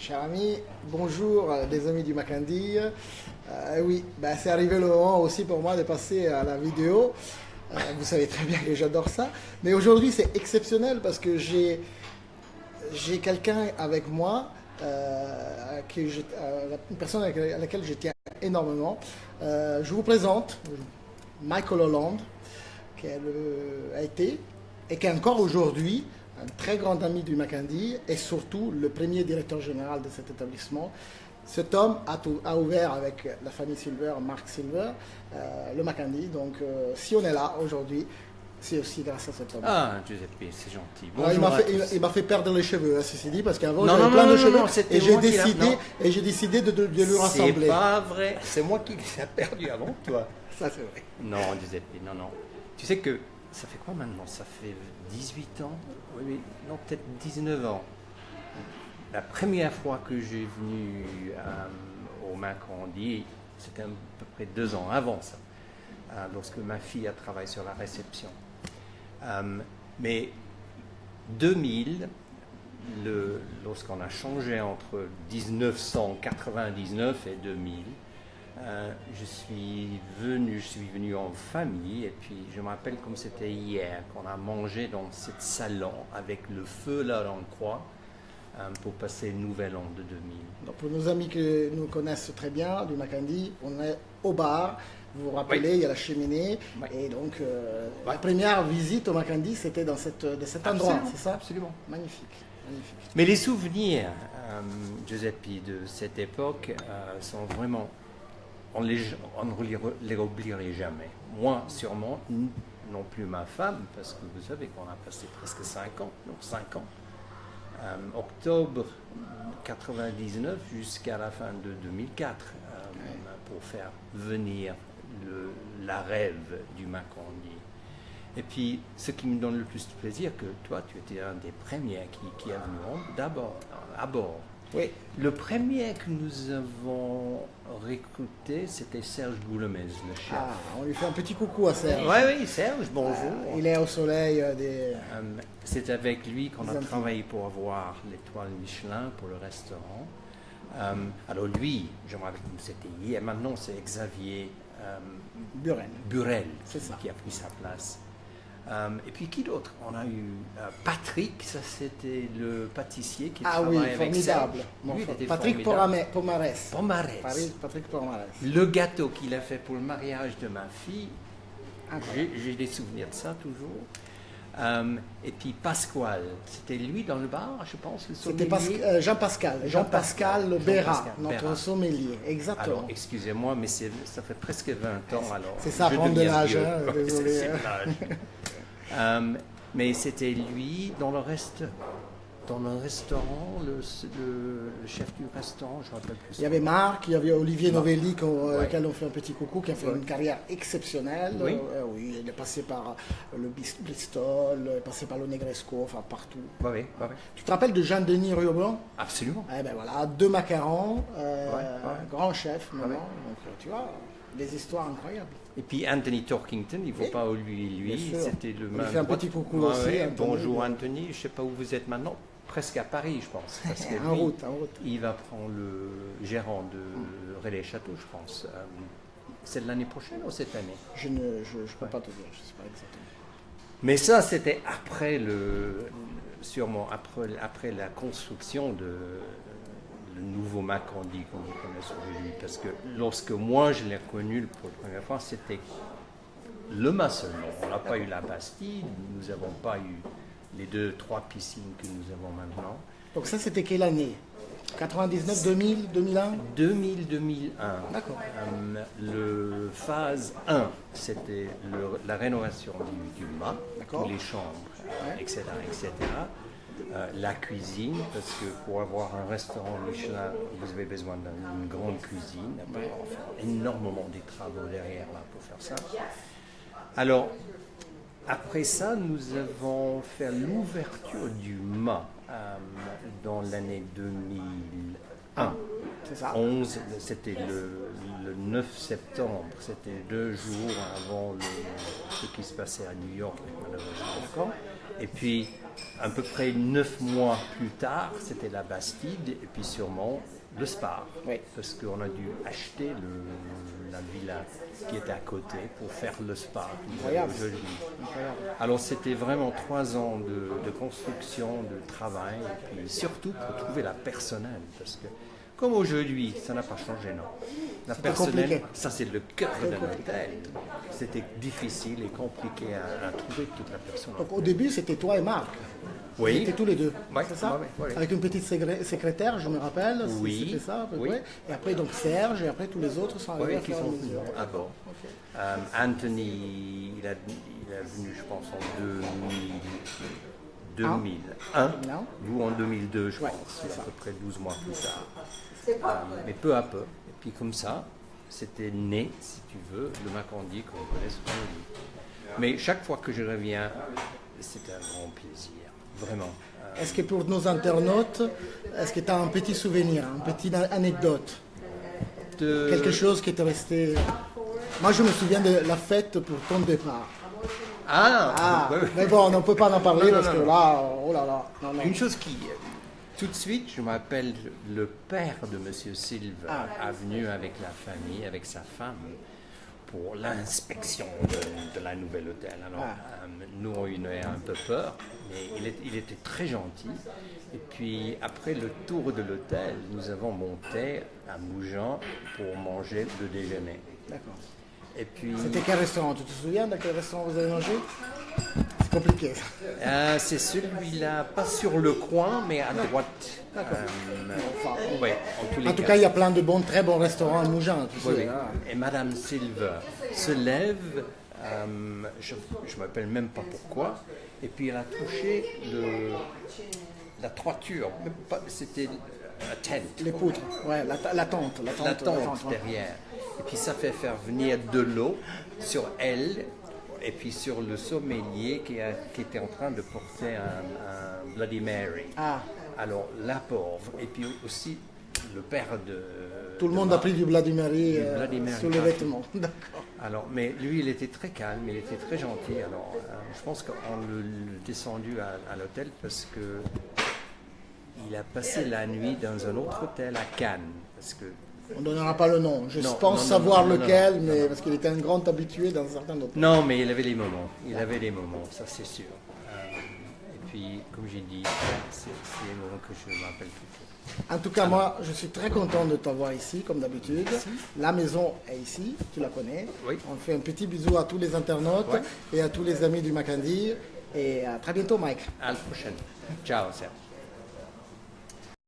Cher ami, bonjour les amis du Makandi. Oui, c'est arrivé le moment aussi pour moi de passer à la vidéo. Vous savez très bien que j'adore ça. Mais aujourd'hui c'est exceptionnel parce que j'ai quelqu'un avec moi, une personne à laquelle je tiens énormément. Je vous présente Michael Holland, qui a été et qui est encore aujourd'hui un très grand ami du Makandi et surtout le premier directeur général de cet établissement. Cet homme a ouvert avec la famille Silver, Mark Silver, le Makandi. Donc si on est là aujourd'hui, c'est aussi grâce à cet homme. Ah, Giuseppe, c'est gentil. Bonjour. Il m'a fait perdre les cheveux, ceci dit, parce qu'avant j'avais plein de cheveux et j'ai décidé de lui rassembler. C'est pas vrai, c'est moi qui les ai perdus avant toi. Ça c'est vrai. Non, Giuseppe, non. Tu sais que ça fait quoi maintenant? Ça fait 18 ans? Oui, non, peut-être 19 ans. La première fois que j'ai venu au Makandi, c'était à peu près 2 ans avant ça, lorsque ma fille a travaillé sur la réception. Mais 2000, lorsqu'on a changé entre 1999 et 2000, je suis venu en famille et puis je me rappelle comme c'était hier qu'on a mangé dans ce salon avec le feu là en croix pour passer le nouvel an de 2000. Donc pour nos amis qui nous connaissent très bien du Makandi, on est au bar. Vous vous rappelez, il y a la cheminée. Oui. Et donc, la première visite au Makandi, c'était dans cet endroit, c'est ça? Absolument. Magnifique. Mais les souvenirs, Giuseppe, de cette époque sont vraiment... On ne les oublierait jamais. Moi, sûrement, non plus ma femme, parce que vous savez qu'on a passé presque 5 ans. Octobre 99 jusqu'à la fin de 2004, pour faire venir la rêve du Makandi. Et puis, ce qui me donne le plus de plaisir, que toi, tu étais un des premiers qui est venu à bord. Oui. Le premier que nous avons recruté, c'était Serge Boulemez, le chef. Ah, on lui fait un petit coucou à Serge. Oui, Serge, bonjour. Il est au soleil c'est avec lui qu'on a travaillé pour avoir l'étoile Michelin pour le restaurant. Alors lui, je me rappelle que c'était hier, maintenant c'est Xavier Burel qui a pris sa place. Et puis qui d'autre? On a eu Patrick, ça c'était le pâtissier qui travaille avec ça. Patrick Pomarès. Patrick Pomarès. Le gâteau qu'il a fait pour le mariage de ma fille, j'ai des souvenirs de ça toujours. Et puis Pasquale, c'était lui dans le bar, je pense, le sommelier. C'était Jean-Pascal Béra, notre sommelier, exactement. Alors, excusez-moi, mais ça fait presque 20 ans alors. C'est ça, prendre de l'âge, désolé. C'est l'âge. Mais c'était lui dans le restaurant, le chef du restaurant, je ne me rappelle plus. Il y avait Marc, il y avait Olivier Novelli, auquel on fait un petit coucou, qui a fait une carrière exceptionnelle. Oui. Oui, il est passé par le Bristol, il est passé par le Negresco, enfin partout. Oui. Tu te rappelles de Jean-Denis Rioblanc? Absolument. Eh ben voilà, deux macarons, grand chef maintenant. Donc tu vois, des histoires incroyables. Et puis Anthony Torkington, il ne faut pas oublier lui, c'était le même. Il fait un petit coucou aussi. Bonjour Anthony, je ne sais pas où vous êtes maintenant. Presque à Paris, je pense. Parce que en route. Il va prendre le gérant de Relais Château, je pense. C'est de l'année prochaine ou cette année? Je ne peux pas te dire, je ne sais pas exactement. Mais ça, c'était sûrement après la construction de le nouveau Makandi qu'on connaît aujourd'hui. Parce que lorsque moi je l'ai connu pour la première fois, c'était le mât seulement. On n'a pas eu la Bastille, nous n'avons pas eu les 2-3 piscines que nous avons maintenant. Donc ça, c'était quelle année? 99, 2000, 2001? 2000-2001. D'accord. Le phase 1, c'était la rénovation du mât, les chambres, etc. La cuisine, parce que pour avoir un restaurant Michelin, vous avez besoin d'une grande cuisine. On va faire énormément de travaux derrière là pour faire ça. Alors, après ça, nous avons fait l'ouverture du mât dans l'année 2001. C'est ça. 11, c'était le 9 septembre, c'était 2 jours avant ce qui se passait à New York, malheureusement. D'accord. Et puis, à peu près 9 mois plus tard, c'était la Bastide, et puis sûrement le Spar. Oui. Parce qu'on a dû acheter la villa qui était à côté pour faire le Spar. Incroyable. Alors c'était vraiment 3 ans de construction, de travail, et puis surtout pour trouver la personnel. Parce que, comme aujourd'hui, ça n'a pas changé, non. La personnel, compliqué. ça c'est le cœur de l'hôtel. C'était difficile et compliqué à trouver toute la personnel. Donc au début, c'était toi et Marc. Oui. Vous étiez tous les deux, Ouais, c'est ça? ouais. Avec une petite secrétaire, je me rappelle. Oui. C'était ça, à peu Oui. près. Et après, donc Serge, et après tous les autres sont arrivés Oui, à qui faire sont le venus mesure. à bord. Anthony, il est venu, je pense, en 2001. Non. Vous en 2002, je Ouais, pense, c'est ça. à peu près 12 mois plus tard. Mais peu à peu. Et puis comme ça, c'était né, si tu veux, le Macandie qu'on connaît aujourd'hui. Mais chaque fois que je reviens, c'est un grand plaisir, vraiment. Est-ce que pour nos internautes, est-ce que tu as un petit souvenir, une petite anecdote? Quelque chose qui t'est resté... Moi, je me souviens de la fête pour ton départ. Ah, ouais, ouais. Mais bon, on ne peut pas en parler Non, parce que non. là, oh là là. Non. Une chose qui, tout de suite, je m'appelle le père de Monsieur Silve, est venu avec la famille, avec sa femme, pour l'inspection de la nouvelle hôtel. Alors, nous, on eu un peu peur, mais il était très gentil. Et puis, après le tour de l'hôtel, nous avons monté à Mougins pour manger le déjeuner. D'accord. Et puis, C'était quel restaurant? Tu te souviens de quel restaurant vous avez mangé? C'est compliqué. c'est celui-là, pas sur le coin, mais à droite. Ouais, En tout cas, il y a plein de très bons restaurants à Mougins. Tu sais, Oui. hein. Et Madame Silve se lève, je ne m'appelle même pas pourquoi, et puis elle a touché la toiture, même pas, c'était la tente. Les poutres, ouais, la tente. La tente ouais. derrière. Et puis ça fait faire venir de l'eau sur elle, et puis sur le sommelier qui était en train de porter un Bloody Mary. Ah. Alors la pauvre, et puis aussi le père de... Tout le monde a pris du Bloody Mary Bloody Mary sur les gratuit. vêtements. D'accord. Alors, mais lui, il était très calme, il était très gentil. Alors, je pense qu'on l'a descendu à l'hôtel parce que il a passé la nuit dans un autre hôtel à Cannes. Parce que On ne donnera pas le nom. Je Non, pense non, savoir non, lequel, non, mais non. parce qu'il était un grand habitué dans certains hôtels. non, mais il avait des moments. Il avait des moments, ça c'est sûr. Et puis, comme j'ai dit, c'est des moments que je m'appelle toujours. En tout cas, moi, je suis très content de t'avoir ici, comme d'habitude. La maison est ici, tu la connais. Oui. On fait un petit bisou à tous les internautes Ouais. et à tous les amis du Macandie. Et à très bientôt, Mike. À la prochaine. Ciao, Serge.